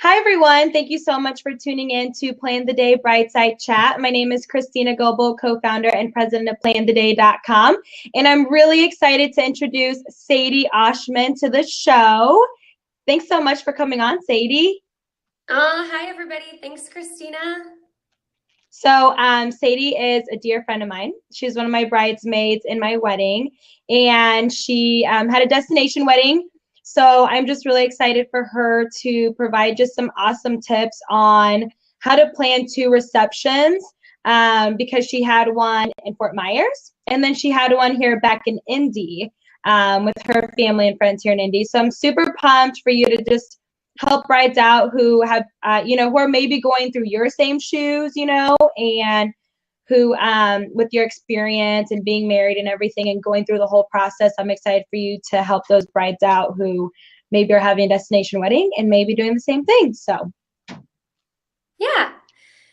Hi, everyone. Thank you so much for tuning in to Plan the Day Brightside Chat. My name is Christina Goebel, co-founder and president of PlanTheDay.com. And I'm really excited to introduce Sadee Oshman to the show. Thanks so much for coming on, Sadee. Hi, everybody. Thanks, Christina. So Sadee is a dear friend of mine. She's one of my bridesmaids in my wedding, and she had a destination wedding. So I'm just really excited for her to provide just some awesome tips on how to plan two receptions because she had one in Fort Myers, and then she had one here back in Indy with her family and friends here in Indy. So I'm super pumped for you to just help brides out who have, who are maybe going through your same shoes, and who, with your experience and being married and everything and going through the whole process, I'm excited for you to help those brides out who maybe are having a destination wedding and maybe doing the same thing. So, Yeah.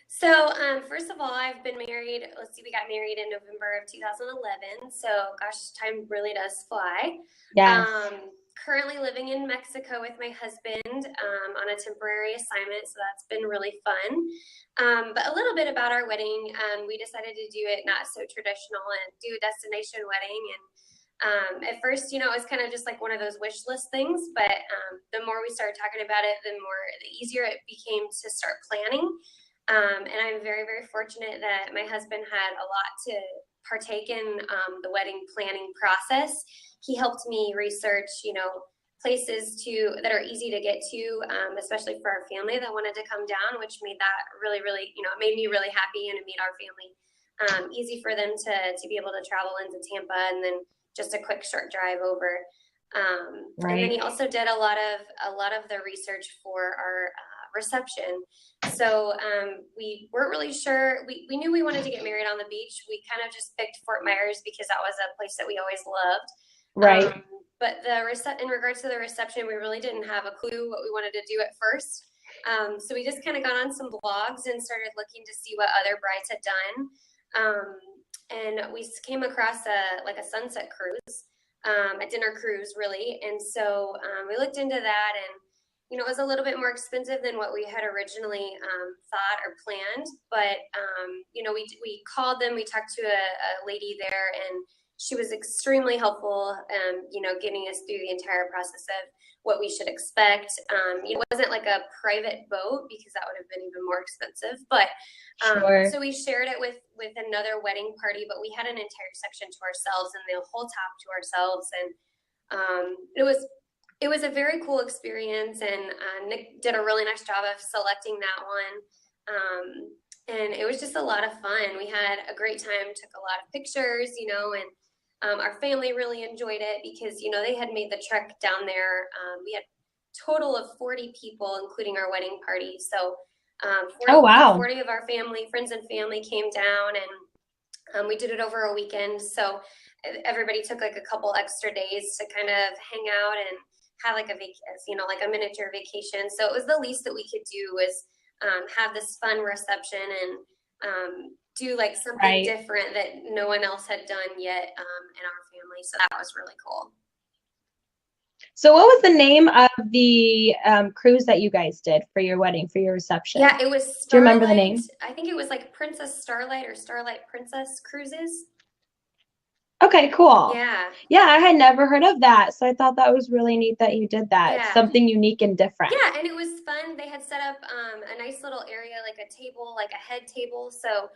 So, first of all, I've been married. Let's see, we got married in November of 2011. So, gosh, time really does fly. yes. Currently living in Mexico with my husband on a temporary assignment. So that's been really fun. But a little bit about our wedding. We decided to do it not so traditional and do a destination wedding. And at first, it was kind of just like one of those wish list things. But the more we started talking about it, the easier it became to start planning. And I'm very, very fortunate that my husband had a lot to partake in the wedding planning process. He helped me research, places that are easy to get to, especially for our family that wanted to come down, which made that really, really, it made me really happy, and it made our family easy for them to be able to travel into Tampa and then just a quick short drive over. Right. And then he also did a lot of the research for our reception. So we weren't really sure. We knew we wanted to get married on the beach. We kind of just picked Fort Myers because that was a place that we always loved. Right. But in regards to the reception, we really didn't have a clue what we wanted to do at first. So we just kind of got on some blogs and started looking to see what other brides had done. And we came across a sunset cruise, a dinner cruise, really. And so we looked into that, and it was a little bit more expensive than what we had originally thought or planned. But we called them. We talked to a lady there, and she was extremely helpful, getting us through the entire process of what we should expect. It wasn't like a private boat because that would have been even more expensive. But Sure. so we shared it with another wedding party, but we had an entire section to ourselves and the whole top to ourselves. And it was a very cool experience. And Nick did a really nice job of selecting that one. And it was just a lot of fun. We had a great time, took a lot of pictures, and our family really enjoyed it because, they had made the trek down there. We had a total of 40 people, including our wedding party. So 40 of our friends and family came down, and we did it over a weekend. So everybody took like a couple extra days to kind of hang out and have like a miniature vacation. So it was the least that we could do was have this fun reception and do like something different that no one else had done yet in our family. So that was really cool. So what was the name of the cruise that you guys did for your wedding, for your reception? Yeah, it was Starlight. Do you remember the name? I think it was like Princess Starlight or Starlight Princess Cruises. Okay, cool. Yeah. Yeah, I had never heard of that. So I thought that was really neat that you did that. Yeah. Something unique and different. Yeah, and it was fun. They had set up a nice little area, like a table, like a head table. So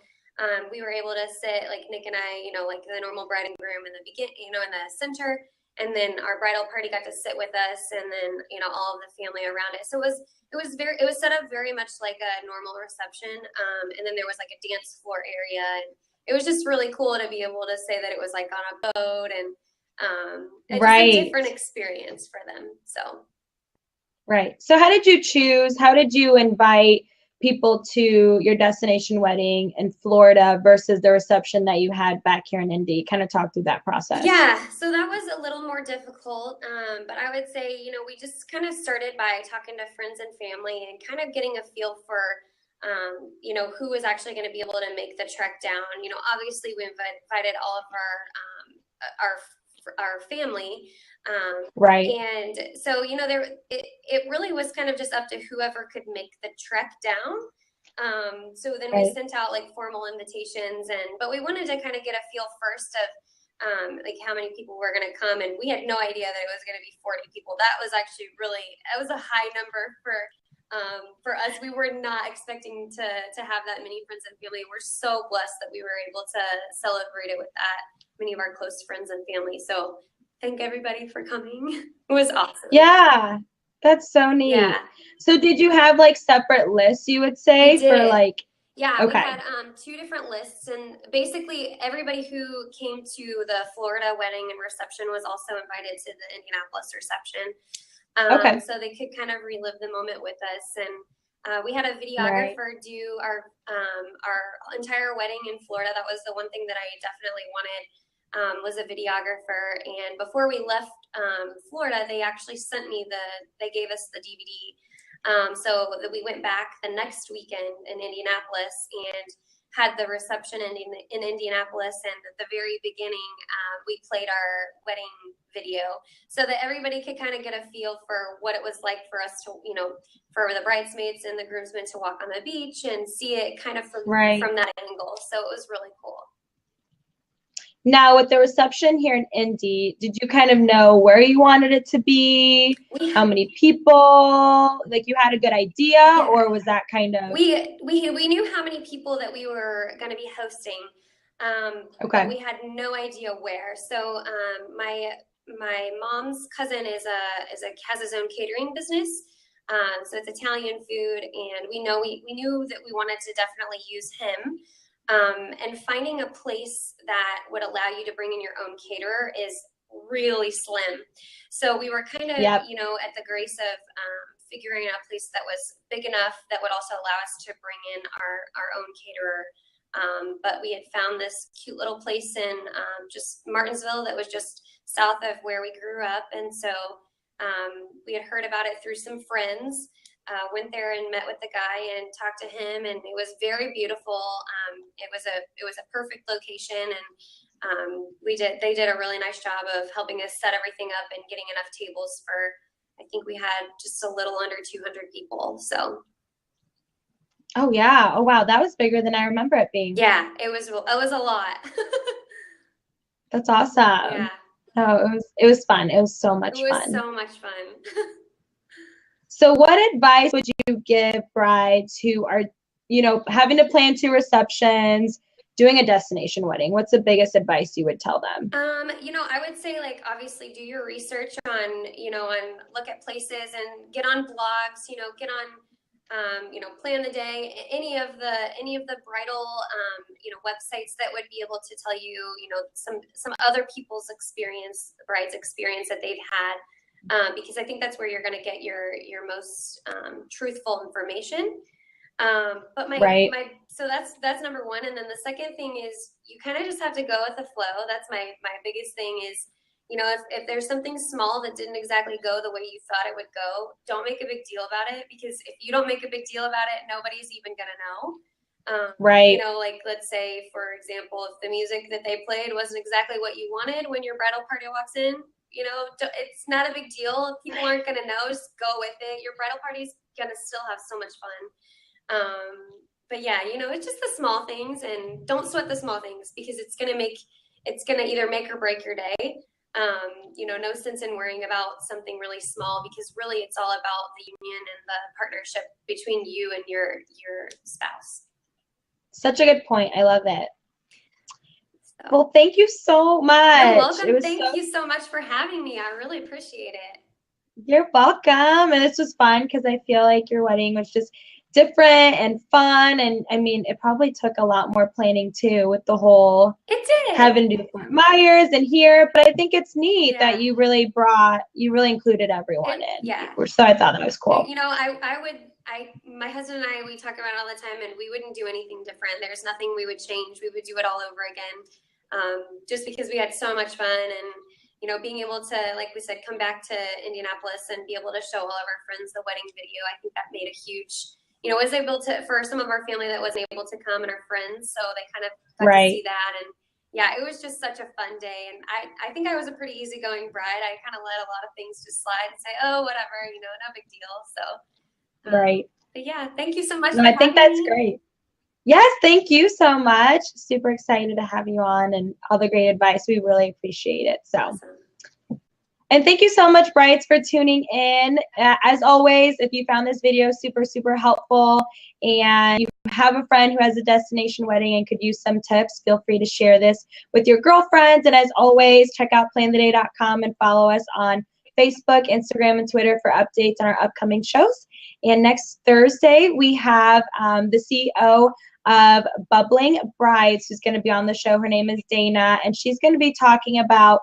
we were able to sit, like Nick and I, like the normal bride and groom in the in the center. And then our bridal party got to sit with us, and then, all of the family around it. So it was set up very much like a normal reception. And then there was like a dance floor area, and it was just really cool to be able to say that it was like on a boat, and it's just a different experience for them. So. Right. So how did you invite people to your destination wedding in Florida versus the reception that you had back here in Indy? Kind of talk through that process. Yeah, so that was a little more difficult, but I would say, we just kind of started by talking to friends and family and kind of getting a feel for, who was actually going to be able to make the trek down. Obviously we invited all of our our family. Right. And so, it really was kind of just up to whoever could make the trek down. So then we Right. sent out like formal invitations, but we wanted to kind of get a feel first of like how many people were going to come, and we had no idea that it was going to be 40 people. That was actually it was a high number for us. We were not expecting to have that many friends and family. We're so blessed that we were able to celebrate it with that many of our close friends and family. So thank everybody for coming. It was awesome. Yeah, that's so neat. Yeah. So did you have like separate lists, you would We say, for did. like, Yeah, we okay, had two different lists, and basically everybody who came to the Florida wedding and reception was also invited to the Indianapolis reception. okay, So they could kind of relive the moment with us. And we had a right, videographer do our entire wedding in Florida. That was the one thing that I definitely wanted, was a videographer. And before we left Florida, they actually they gave us the DVD. So that we went back the next weekend in Indianapolis and had the reception in Indianapolis, and at the very beginning, we played our wedding video so that everybody could kind of get a feel for what it was like for us to, for the bridesmaids and the groomsmen to walk on the beach and see it kind of right. from that angle. So it was really cool. Now with the reception here in Indy, did you kind of know where you wanted it to be? How many people? Like you had a good idea, Yeah. or was that kind of? We knew how many people that we were going to be hosting, Okay. but we had no idea where. So my mom's cousin has his own catering business. So it's Italian food, and we knew that we wanted to definitely use him. And finding a place that would allow you to bring in your own caterer is really slim. So we were kind of, Yep. At the grace of figuring out a place that was big enough that would also allow us to bring in our own caterer. But we had found this cute little place in just Martinsville that was just south of where we grew up. And so we had heard about it through some friends. Went there and met with the guy and talked to him, and it was very beautiful. It was a perfect location, and they did a really nice job of helping us set everything up and getting enough tables for, I think we had just a little under 200 people. So Oh yeah. Oh wow, that was bigger than I remember it being. yeah, it was a lot. That's awesome. Yeah. No, it was fun. It was so much It was fun. so much fun. So what advice would you give brides who are, having to plan 2 receptions, doing a destination wedding? What's the biggest advice you would tell them? I would say, like, obviously do your research on look at places and get on blogs, get on, plan the day, any of the bridal, websites that would be able to tell you, some other people's experience, the bride's experience that they've had. Because I think that's where you're going to get your most truthful information. But so that's number one. And then the second thing is you kind of just have to go with the flow. That's my biggest thing is, if there's something small that didn't exactly go the way you thought it would go, don't make a big deal about it, because if you don't make a big deal about it, nobody's even going to know. Right. Like, let's say, for example, if the music that they played wasn't exactly what you wanted when your bridal party walks in, it's not a big deal. People aren't going to know. Just go with it. Your bridal party's going to still have so much fun. But yeah, it's just the small things, and don't sweat the small things, because it's going to either make or break your day. No sense in worrying about something really small, because really it's all about the union and the partnership between you and your spouse. Such a good point. I love it. So, well, thank you so much. You're welcome. Thank you so much for having me. I really appreciate it. You're welcome. And this was fun because I feel like your wedding was just different and fun. And I mean, it probably took a lot more planning too, with the whole having to do Fort Myers and here. But I think it's neat that you really included everyone in. Yeah. So I thought that was cool. My husband and I, we talk about it all the time, and we wouldn't do anything different. There's nothing we would change. We would do it all over again. Just because we had so much fun, and being able to, like we said, come back to Indianapolis and be able to show all of our friends the wedding video, I think that made a huge, was able to, for some of our family that wasn't able to come and our friends, so they kind of got to see that, and yeah, it was just such a fun day. And I think I was a pretty easygoing bride. I kind of let a lot of things just slide and say, oh, whatever, you know, no big deal. So, Right. but yeah, thank you so much No, for I think having that's me. great. Yes, thank you so much. Super excited to have you on and all the great advice. We really appreciate it. So, Awesome. and thank you so much, Brights, for tuning in. As always, if you found this video super, super helpful and you have a friend who has a destination wedding and could use some tips, feel free to share this with your girlfriends. And as always, check out plantheday.com and follow us on Facebook, Instagram, and Twitter for updates on our upcoming shows. And next Thursday, we have the CEO of Bubbling Brides who's going to be on the show. Her name is Dana, and she's going to be talking about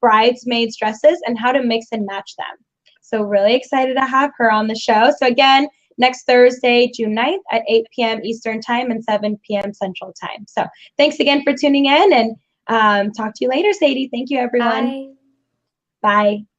bridesmaids dresses and how to mix and match them. So really excited to have her on the show. So again, next Thursday, June 9th at 8 p.m. Eastern Time and 7 p.m. Central Time. So thanks again for tuning in, and talk to you later, Sadie. Thank you, everyone. Bye. Bye.